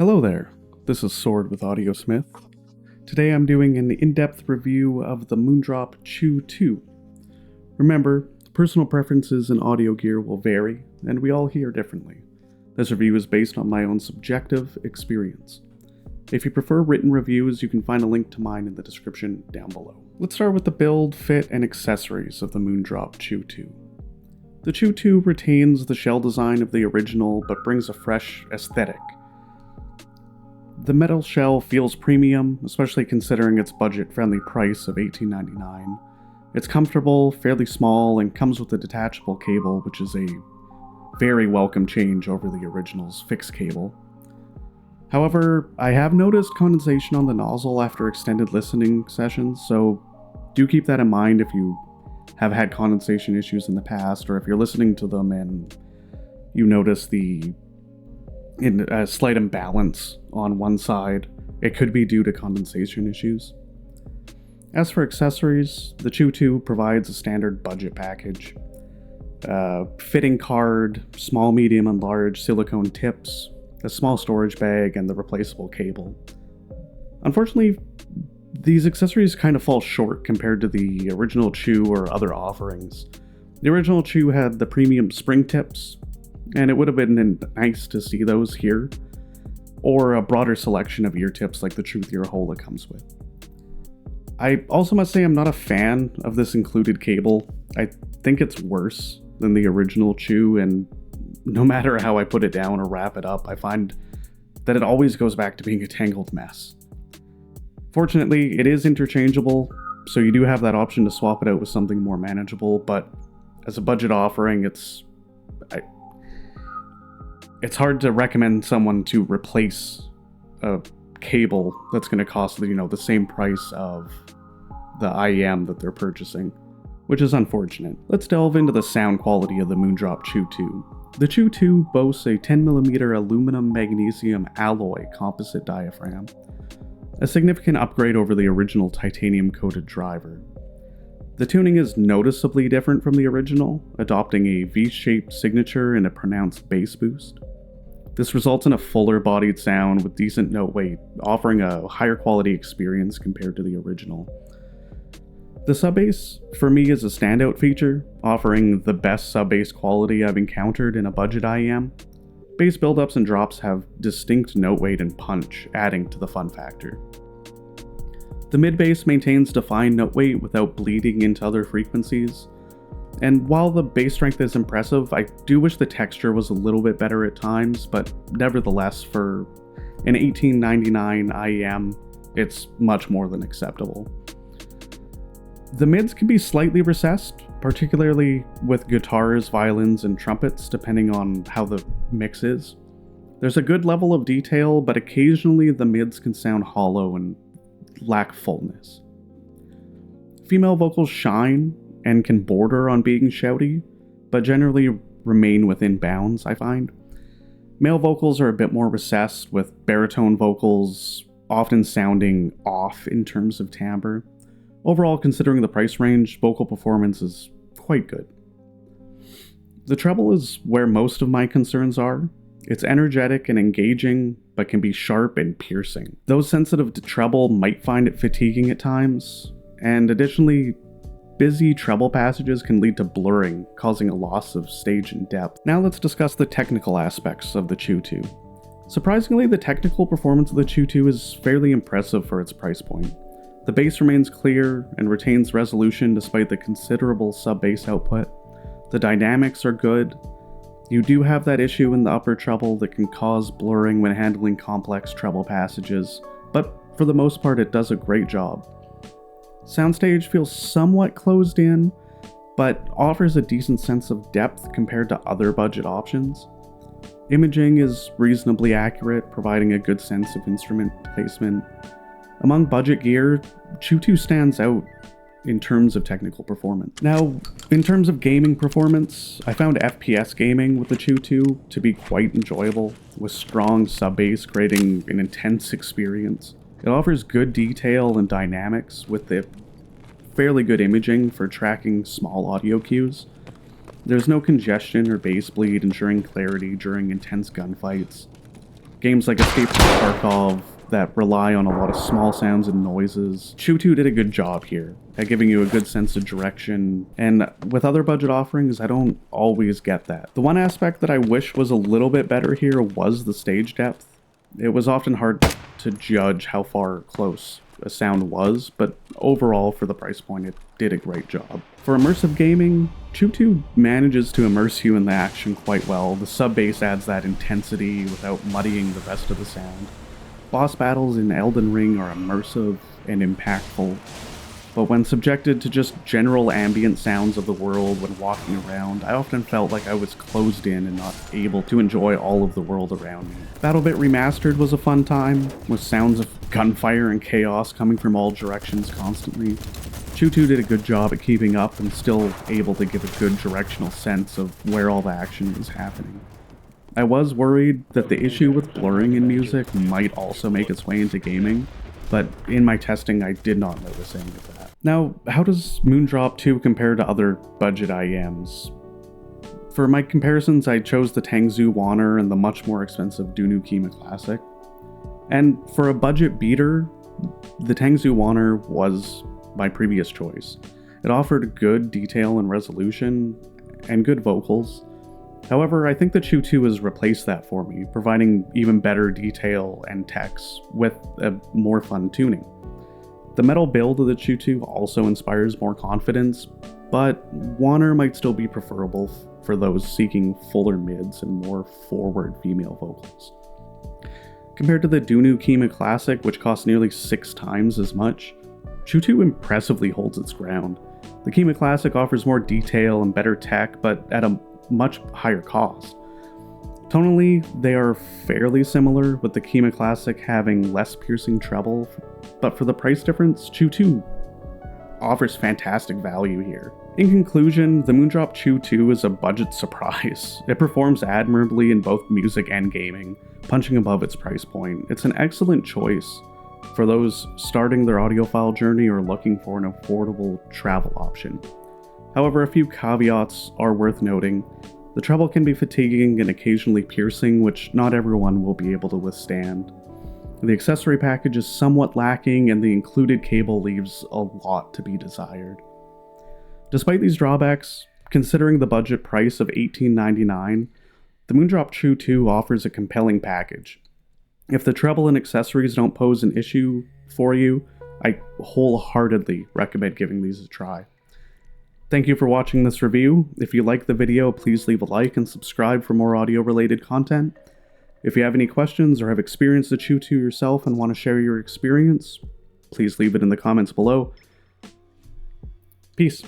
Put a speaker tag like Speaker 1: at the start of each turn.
Speaker 1: Hello there, this is Sword with Audiosmith. Today I'm doing an in-depth review of the Moondrop Chu II. Remember, personal preferences in audio gear will vary, and we all hear differently. This review is based on my own subjective experience. If you prefer written reviews, you can find a link to mine in the description down below. Let's start with the build, fit, and accessories of the Moondrop Chu II. The Chu II retains the shell design of the original, but brings a fresh aesthetic. The metal shell feels premium, especially considering its budget-friendly price of $18.99. It's comfortable, fairly small, and comes with a detachable cable, which is a very welcome change over the original's fixed cable. However, I have noticed condensation on the nozzle after extended listening sessions, so do keep that in mind if you have had condensation issues in the past, or if you're listening to them and you notice a slight imbalance on one side. It could be due to condensation issues. As for accessories, the Chu II provides a standard budget package. Fitting card, small, medium, and large silicone tips, a small storage bag, and the replaceable cable. Unfortunately, these accessories kind of fall short compared to the original Chu or other offerings. The original Chu had the premium spring tips, and it would have been nice to see those here, or a broader selection of ear tips like the Truth Ear Hole it comes with. I also must say I'm not a fan of this included cable. I think it's worse than the original Chu, and no matter how I put it down or wrap it up, I find that it always goes back to being a tangled mess. Fortunately, it is interchangeable, so you do have that option to swap it out with something more manageable, but as a budget offering, it's hard to recommend someone to replace a cable that's going to cost, the same price of the IEM that they're purchasing, which is unfortunate. Let's delve into the sound quality of the Moondrop Chu II. The Chu II boasts a 10mm aluminum magnesium alloy composite diaphragm, a significant upgrade over the original titanium-coated driver. The tuning is noticeably different from the original, adopting a V-shaped signature and a pronounced bass boost. This results in a fuller-bodied sound with decent note weight, offering a higher quality experience compared to the original. The sub-bass, for me, is a standout feature, offering the best sub-bass quality I've encountered in a budget IEM. Bass buildups and drops have distinct note weight and punch, adding to the fun factor. The mid-bass maintains defined note weight without bleeding into other frequencies, and while the bass strength is impressive, I do wish the texture was a little bit better at times, but nevertheless, for an $18.99 IEM, it's much more than acceptable. The mids can be slightly recessed, particularly with guitars, violins, and trumpets, depending on how the mix is. There's a good level of detail, but occasionally the mids can sound hollow and lack fullness. Female vocals shine and can border on being shouty, but generally remain within bounds, I find. Male vocals are a bit more recessed, with baritone vocals often sounding off in terms of timbre. Overall, considering the price range, vocal performance is quite good. The treble is where most of my concerns are. It's energetic and engaging, but can be sharp and piercing. Those sensitive to treble might find it fatiguing at times, and additionally, busy treble passages can lead to blurring, causing a loss of stage and depth. Now let's discuss the technical aspects of the Chu II. Surprisingly, the technical performance of the Chu II is fairly impressive for its price point. The bass remains clear and retains resolution despite the considerable sub-bass output. The dynamics are good. You do have that issue in the upper treble that can cause blurring when handling complex treble passages, but for the most part it does a great job. Soundstage feels somewhat closed in, but offers a decent sense of depth compared to other budget options. Imaging is reasonably accurate, providing a good sense of instrument placement. Among budget gear, Chu II stands out in terms of technical performance. Now, in terms of gaming performance, I found FPS gaming with the Chu II to be quite enjoyable, with strong sub-bass creating an intense experience. It offers good detail and dynamics with the fairly good imaging for tracking small audio cues. There's no congestion or bass bleed, ensuring clarity during intense gunfights. games like Escape from Tarkov that rely on a lot of small sounds and noises, Chu II did a good job here at giving you a good sense of direction, and with other budget offerings, I don't always get that. The one aspect that I wish was a little bit better here was the stage depth. It was often hard to judge how far close a sound was, but overall, for the price point, it did a great job. For immersive gaming, Chu II manages to immerse you in the action quite well. The sub-bass adds that intensity without muddying the rest of the sound. Boss battles in Elden Ring are immersive and impactful, but when subjected to just general ambient sounds of the world when walking around, I often felt like I was closed in and not able to enjoy all of the world around me. BattleBit Remastered was a fun time, with sounds of gunfire and chaos coming from all directions constantly. Chu II did a good job at keeping up and still able to give a good directional sense of where all the action was happening. I was worried that the issue with blurring in music might also make its way into gaming, but in my testing I did not notice any of that. Now, how does Moondrop 2 compare to other budget IEMs? For my comparisons, I chose the Tangzu Wan'er and the much more expensive Wan'er and Kima Classic. And for a budget beater, the Tangzu Wan'er was my previous choice. It offered good detail and resolution, and good vocals. However, I think the Chu II has replaced that for me, providing even better detail and text with a more fun tuning. The metal build of the Chu II also inspires more confidence, but Wan'er might still be preferable for those seeking fuller mids and more forward female vocals. Compared to the Wan'er and Kima Classic, which costs nearly 6 times as much, Chu II impressively holds its ground. The Kima Classic offers more detail and better tech, but at a much higher cost. Tonally, they are fairly similar, with the Kima Classic having less piercing treble, but for the price difference, Chu II offers fantastic value here. In conclusion, the Moondrop Chu II is a budget surprise. It performs admirably in both music and gaming, punching above its price point. It's an excellent choice for those starting their audiophile journey or looking for an affordable travel option. However, a few caveats are worth noting. The treble can be fatiguing and occasionally piercing, which not everyone will be able to withstand. The accessory package is somewhat lacking, and the included cable leaves a lot to be desired. Despite these drawbacks, considering the budget price of $18.99, the Moondrop Chu II offers a compelling package. If the treble and accessories don't pose an issue for you, I wholeheartedly recommend giving these a try. Thank you for watching this review. If you liked the video, please leave a like and subscribe for more audio-related content. If you have any questions or have experienced the Chu II yourself and want to share your experience, please leave it in the comments below. Peace.